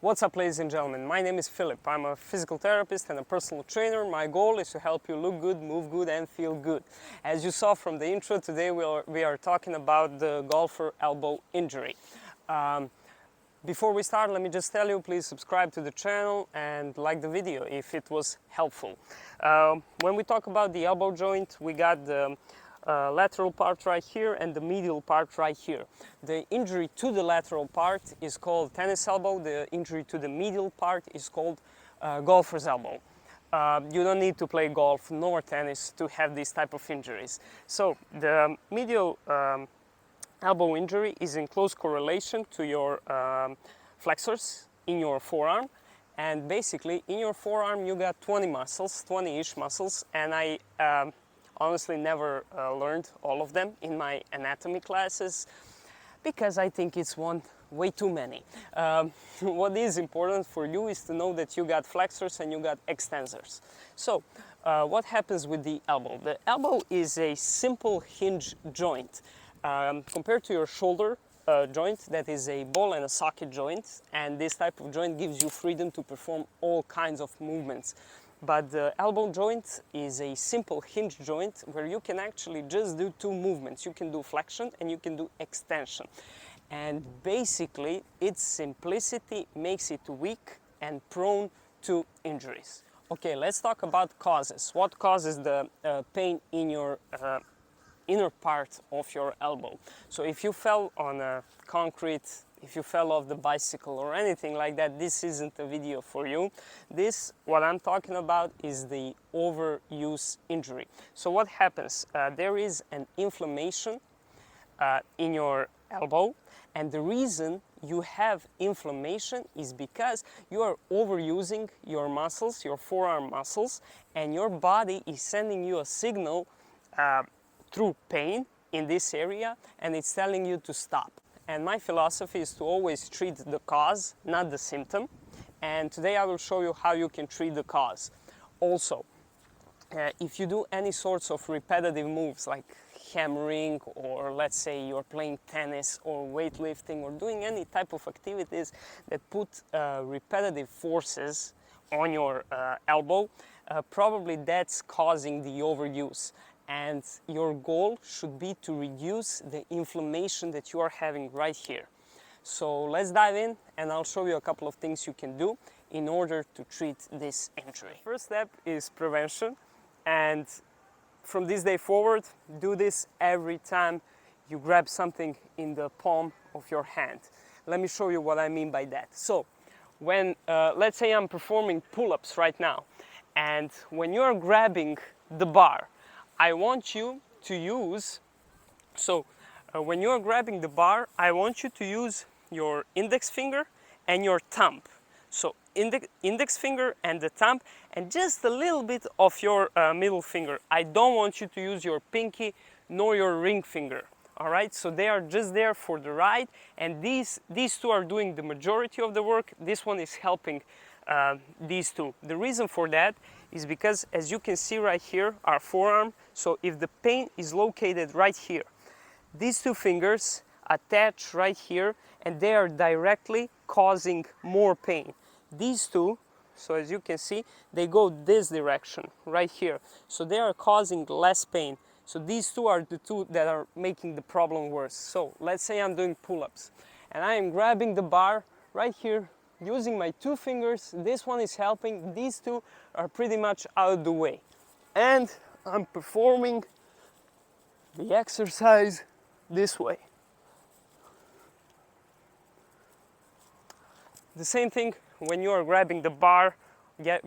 What's up, ladies and gentlemen? My name is Philip. I'm a physical therapist and a personal trainer. My goal is to help you look good, move good, and feel good. As you saw from the intro, today we are talking about the golfer elbow injury. Before we start, let me just tell you, please subscribe to the channel and like the video if it was helpful. When we talk about the elbow joint, we got the lateral part right here and the medial part right here. The injury to the lateral part is called tennis elbow. The injury to the medial part is called golfer's elbow. You don't need to play golf nor tennis to have these type of injuries. So the medial elbow injury is in close correlation to your flexors in your forearm. And basically in your forearm you got 20 muscles, 20-ish muscles, and I honestly never learned all of them in my anatomy classes because I think it's way too many. What is important for you is to know that you got flexors and you got extensors. So what happens with the elbow? The elbow is a simple hinge joint compared to your shoulder joint that is a ball and a socket joint, and this type of joint gives you freedom to perform all kinds of movements. But the elbow joint is a simple hinge joint where you can actually just do two movements. You can do flexion and you can do extension. And basically, its simplicity makes it weak and prone to injuries. Okay, let's talk about causes. What causes the pain in your inner part of your elbow? So if you fell on a concrete, if you fell off the bicycle or anything like that, this isn't a video for you. What I'm talking about is the overuse injury. So what happens? There is an inflammation in your elbow, and the reason you have inflammation is because you are overusing your muscles, your forearm muscles, and your body is sending you a signal through pain in this area, and it's telling you to stop. And my philosophy is to always treat the cause, not the symptom. And today I will show you how you can treat the cause. Also, if you do any sorts of repetitive moves like hammering, or let's say you're playing tennis or weightlifting or doing any type of activities that put repetitive forces on your elbow, probably that's causing the overuse. And your goal should be to reduce the inflammation that you are having right here. So let's dive in and I'll show you a couple of things you can do in order to treat this injury. First step is prevention, and from this day forward, do this every time you grab something in the palm of your hand. Let me show you what I mean by that. So when, let's say I'm performing pull-ups right now, and when you're grabbing the bar, I want you to use, when you're grabbing the bar, I want you to use your index finger and your thumb. So index finger and the thumb, and just a little bit of your middle finger. I don't want you to use your pinky nor your ring finger. All right, so they are just there for the ride, and these two are doing the majority of the work. This one is helping these two. The reason for that is because, as you can see right here, our forearm, so if the pain is located right here, these two fingers attach right here and they are directly causing more pain. These two, so as you can see, they go this direction right here, so they are causing less pain. So these two are the two that are making the problem worse. So let's say I'm doing pull-ups and I am grabbing the bar right here using my two fingers. This one is helping, these two are pretty much out of the way, and I'm performing the exercise this way. The same thing when you are grabbing the bar,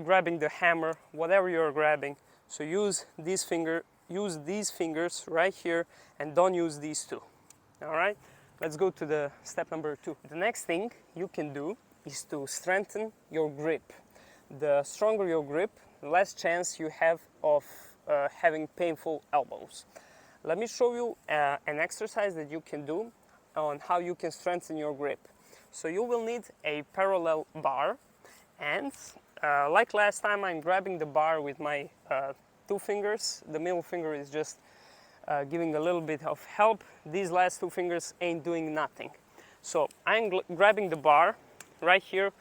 grabbing the hammer, whatever you're grabbing. So use these fingers right here and don't use these two. All right, let's go to the step number 2. The next thing you can do is to strengthen your grip. The stronger your grip, the less chance you have of having painful elbows. Let me show you an exercise that you can do on how you can strengthen your grip. So you will need a parallel bar, and like last time, I'm grabbing the bar with my two fingers. The middle finger is just giving a little bit of help. These last two fingers ain't doing nothing. So I'm grabbing the bar right here,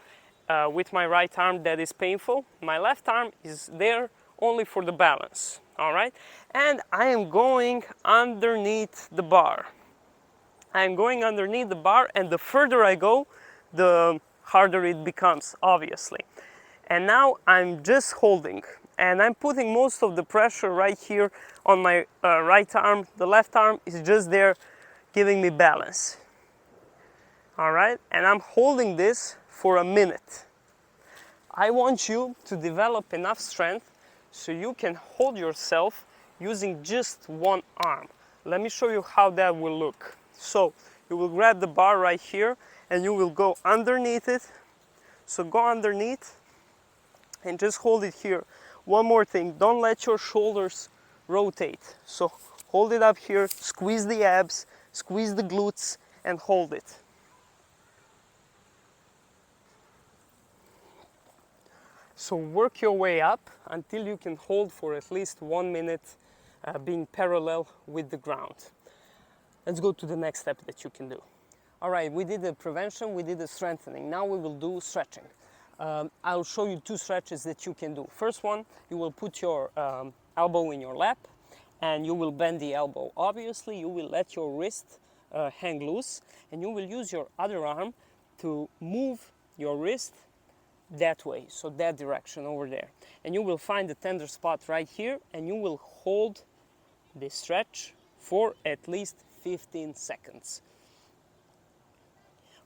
with my right arm that is painful. My left arm is there only for the balance, all right? And I am going underneath the bar. I am going underneath the bar, and the further I go, the harder it becomes, obviously. And now I'm just holding, and I'm putting most of the pressure right here on my right arm. The left arm is just there giving me balance. All right, and I'm holding this for a minute. I want you to develop enough strength so you can hold yourself using just one arm. Let me show you how that will look. So you will grab the bar right here and you will go underneath it. So go underneath and just hold it here. One more thing, don't let your shoulders rotate. So hold it up here, squeeze the abs, squeeze the glutes, and hold it. So work your way up until you can hold for at least 1 minute being parallel with the ground. Let's go to the next step that you can do. All right, we did the prevention, we did the strengthening. Now we will do stretching. I'll show you 2 stretches that you can do. First one, you will put your elbow in your lap and you will bend the elbow. Obviously, you will let your wrist hang loose and you will use your other arm to move your wrist that way, so that direction over there. And you will find the tender spot right here and you will hold this stretch for at least 15 seconds.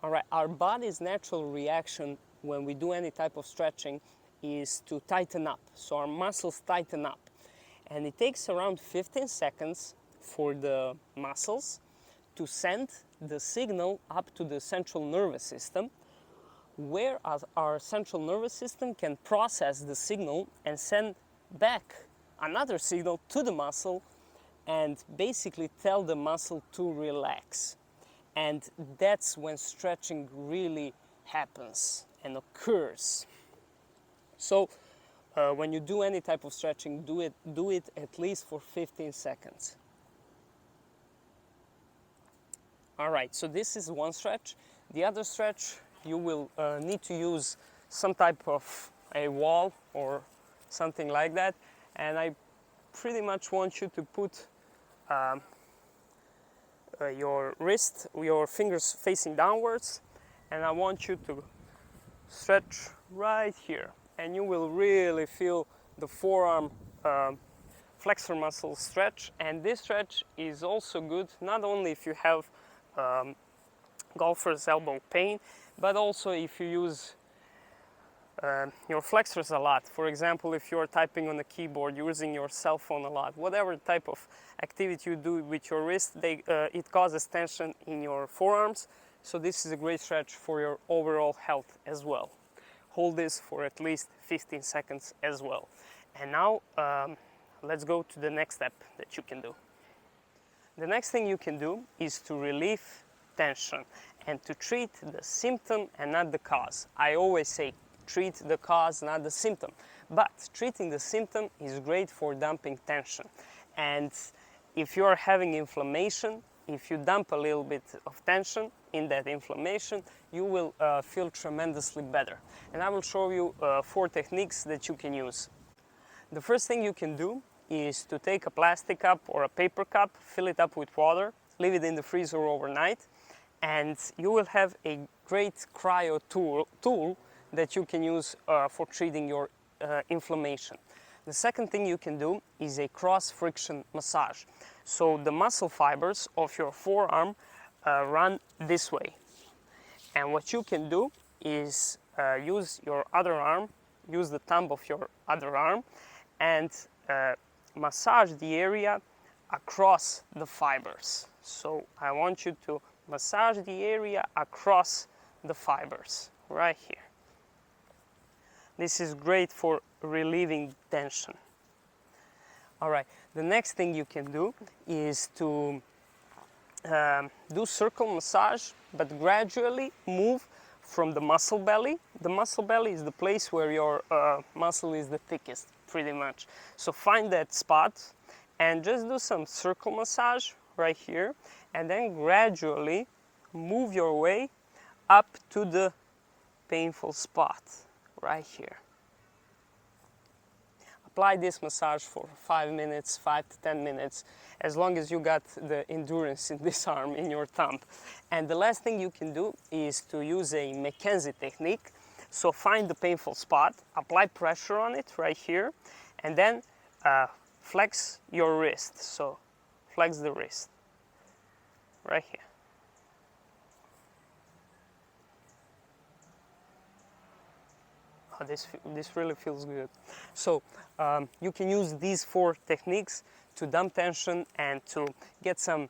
All right, our body's natural reaction when we do any type of stretching is to tighten up. So our muscles tighten up. And it takes around 15 seconds for the muscles to send the signal up to the central nervous system, where our central nervous system can process the signal and send back another signal to the muscle and basically tell the muscle to relax. And that's when stretching really happens and occurs. So when you do any type of stretching, do it at least for 15 seconds. All right, so this is one stretch. The other stretch, you will need to use some type of a wall or something like that. And I pretty much want you to put your wrist, your fingers facing downwards, and I want you to stretch right here. And you will really feel the forearm flexor muscles stretch. And this stretch is also good, not only if you have golfer's elbow pain, but also if you use your flexors a lot. For example, if you're typing on a keyboard, using your cell phone a lot, whatever type of activity you do with your wrist, it causes tension in your forearms. So this is a great stretch for your overall health as well. Hold this for at least 15 seconds as well. And now let's go to the next step that you can do. The next thing you can do is to relieve tension and to treat the symptom and not the cause. I always say treat the cause, not the symptom. But treating the symptom is great for dumping tension. And if you're having inflammation, if you dump a little bit of tension in that inflammation, you will feel tremendously better. And I will show you 4 techniques that you can use. The first thing you can do is to take a plastic cup or a paper cup, fill it up with water, leave it in the freezer overnight, and you will have a great cryo tool that you can use for treating your inflammation. The second thing you can do is a cross-friction massage. So the muscle fibers of your forearm run this way. And what you can do is use your other arm, use the thumb of your other arm, and massage the area across the fibers. So I want you to massage the area across the fibers, right here. This is great for relieving tension. All right, the next thing you can do is to do circle massage, but gradually move from the muscle belly. The muscle belly is the place where your muscle is the thickest, pretty much. So find that spot and just do some circle massage right here, and then gradually move your way up to the painful spot right here. Apply this massage for 5 minutes, 5 to 10 minutes, as long as you got the endurance in this arm, in your thumb. And the last thing you can do is to use a Mackenzie technique. So find the painful spot, apply pressure on it right here, and then flex your wrist. So flex the wrist right here. Oh, this really feels good. So you can use these 4 techniques to dump tension and to get some,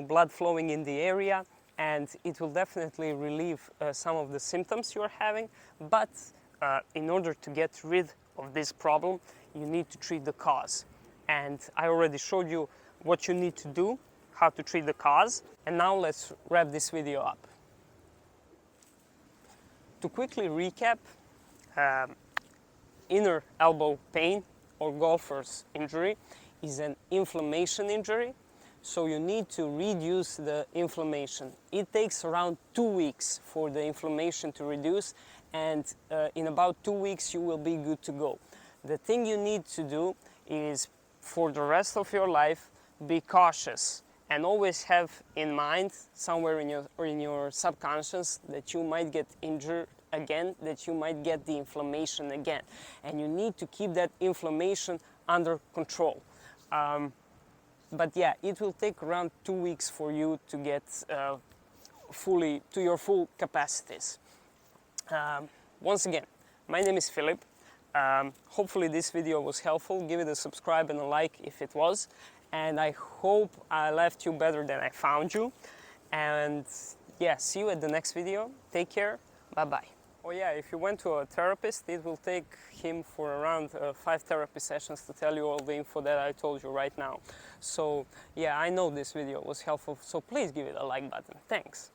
blood flowing in the area, and it will definitely relieve some of the symptoms you're having. But in order to get rid of this problem, you need to treat the cause. And I already showed you what you need to do, how to treat the cause. And now let's wrap this video up. To quickly recap, inner elbow pain or golfer's injury is an inflammation injury, so you need to reduce the inflammation. It takes around 2 weeks for the inflammation to reduce, and in about 2 weeks you will be good to go. The thing you need to do is, for the rest of your life, be cautious and always have in mind, somewhere in your subconscious, that you might get injured again, that you might get the inflammation again, and you need to keep that inflammation under control. But yeah, it will take around 2 weeks for you to get fully to your full capacities. Once again, my name is Philip. Hopefully this video was helpful. Give it a subscribe and a like if it was, and I hope I left you better than I found you. And yeah, see you at the next video. Take care. Bye bye. Oh yeah, if you went to a therapist, it will take him for around 5 therapy sessions to tell you all the info that I told you right now. So yeah, I know this video was helpful, so please give it a like button. Thanks.